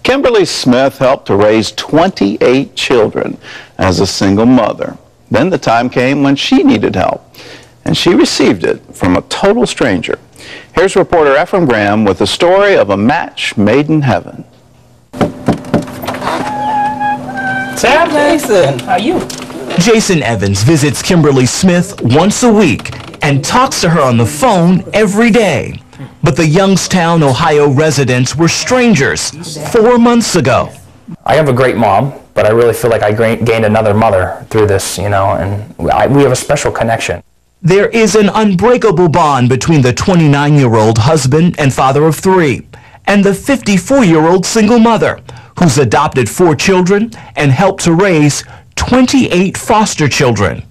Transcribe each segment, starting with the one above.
Kimberly Smith helped to raise 28 children as a single mother. Then the time came when she needed help, and she received it from a total stranger. Here's reporter Ephraim Graham with the story of a match made in heaven. Sam, Jason, how are you? Jason Evans visits Kimberly Smith once a week and talks to her on the phone every day. But the Youngstown, Ohio residents were strangers 4 months ago. I have a great mom, but I really feel like I gained another mother through this, you know, and we have a special connection. There is an unbreakable bond between the 29-year-old husband and father of 3 and the 54-year-old single mother who's adopted 4 children and helped to raise 28 foster children.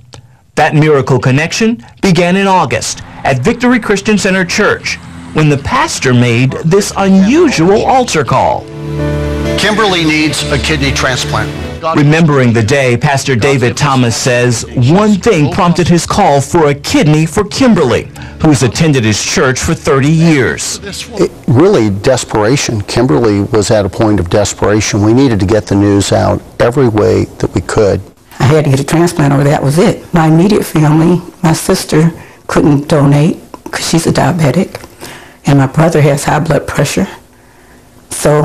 That miracle connection began in August at Victory Christian Center Church when the pastor made this unusual altar call. Kimberly needs a kidney transplant. Remembering the day, Pastor David Thomas says one thing prompted his call for a kidney for Kimberly, who's attended his church for 30 years. Really, desperation. Kimberly was at a point of desperation. We needed to get the news out every way that we could. I had to get a transplant, or that was it. My immediate family, my sister couldn't donate because she's a diabetic, and my brother has high blood pressure. So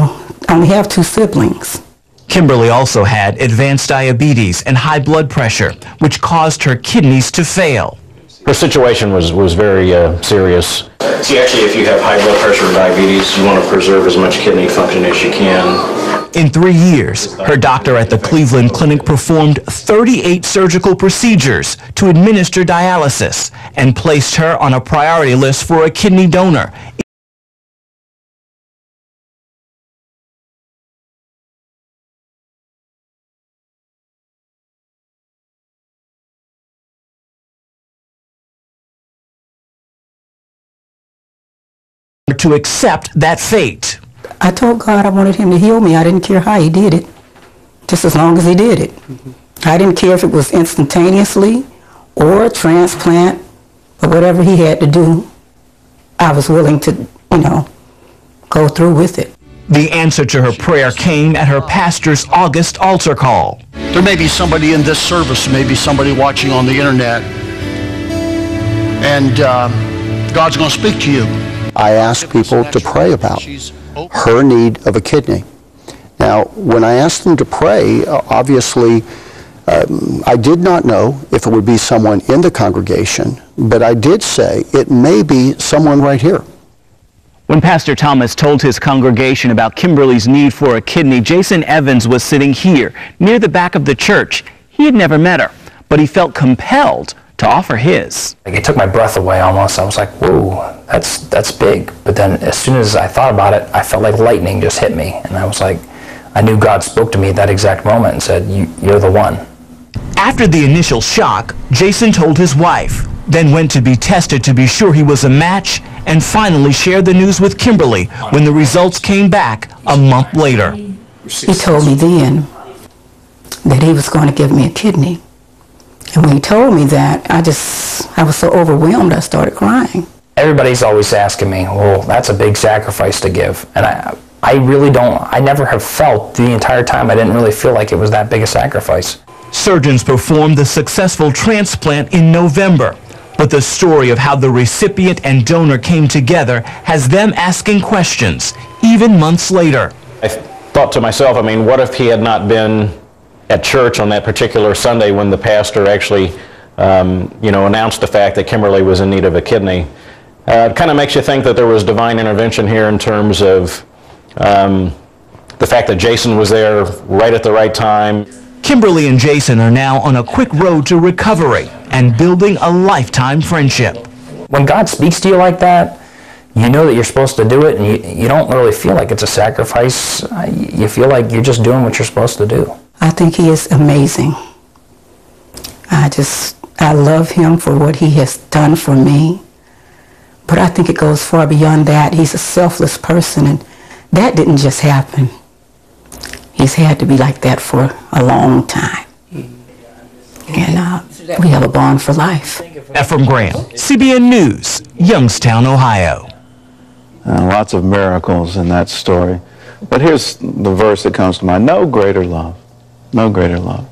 I only have 2 siblings. Kimberly also had advanced diabetes and high blood pressure, which caused her kidneys to fail. Her situation was very serious. See, actually, if you have high blood pressure and diabetes, you want to preserve as much kidney function as you can. In 3 years, her doctor at the Cleveland Clinic performed 38 surgical procedures to administer dialysis and placed her on a priority list for a kidney donor. To accept that fate. I told God I wanted him to heal me. I didn't care how he did it, just as long as he did it. I didn't care if it was instantaneously or a transplant, but whatever he had to do, I was willing to, you know, go through with it. The answer to her prayer came at her pastor's August altar call. There may be somebody in this service, maybe somebody watching on the internet, and God's going to speak to you. I asked people to pray about her need of a kidney. Now, when I asked them to pray, obviously, I did not know if it would be someone in the congregation, but I did say it may be someone right here. When Pastor Thomas told his congregation about Kimberly's need for a kidney, Jason Evans was sitting here near the back of the church. He had never met her, but he felt compelled to offer his. It took my breath away almost. I was like, whoa, that's big. But then as soon as I thought about it, I felt like lightning just hit me. And I was like, I knew God spoke to me at that exact moment and said, you're the one. After the initial shock, Jason told his wife, then went to be tested to be sure he was a match, and finally shared the news with Kimberly when the results came back a month later. He told me then that he was going to give me a kidney. And when he told me that, I was so overwhelmed, I started crying. Everybody's always asking me, well, that's a big sacrifice to give. And I really don't, I never have felt the entire time, I didn't really feel like it was that big a sacrifice. Surgeons performed the successful transplant in November, but the story of how the recipient and donor came together has them asking questions, even months later. I thought to myself, I mean, what if he had not been at church on that particular Sunday when the pastor actually, announced the fact that Kimberly was in need of a kidney? It kind of makes you think that there was divine intervention here in terms of the fact that Jason was there right at the right time. Kimberly and Jason are now on a quick road to recovery and building a lifetime friendship. When God speaks to you like that, you know that you're supposed to do it, and you don't really feel like it's a sacrifice. You feel like you're just doing what you're supposed to do. I think he is amazing. I love him for what he has done for me. But I think it goes far beyond that. He's a selfless person, and that didn't just happen. He's had to be like that for a long time. And we have a bond for life. Ephraim Graham, CBN News, Youngstown, Ohio. Lots of miracles in that story. But here's the verse that comes to mind. No greater love. No greater love.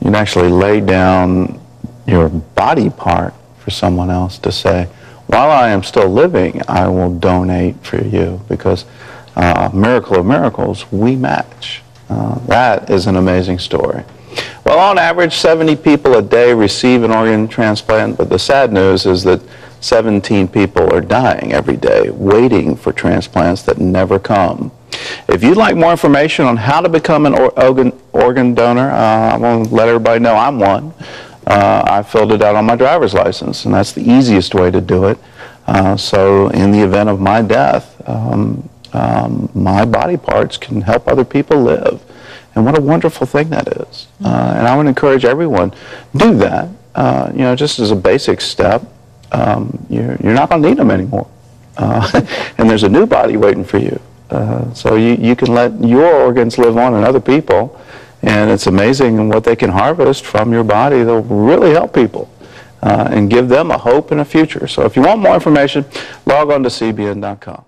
You'd actually lay down your body part for someone else to say, while I am still living, I will donate for you, because miracle of miracles, we match. That is an amazing story. Well, on average, 70 people a day receive an organ transplant, but the sad news is that 17 people are dying every day waiting for transplants that never come. If you'd like more information on how to become an organ donor, I want to let everybody know I'm one. I filled it out on my driver's license, and that's the easiest way to do it. So in the event of my death, my body parts can help other people live. And what a wonderful thing that is. And I would encourage everyone, do that, you know, just as a basic step. You're not going to need them anymore. And there's a new body waiting for you. So you can let your organs live on in other people. And it's amazing what they can harvest from your body. They'll really help people and give them a hope and a future. So if you want more information, log on to cbn.com.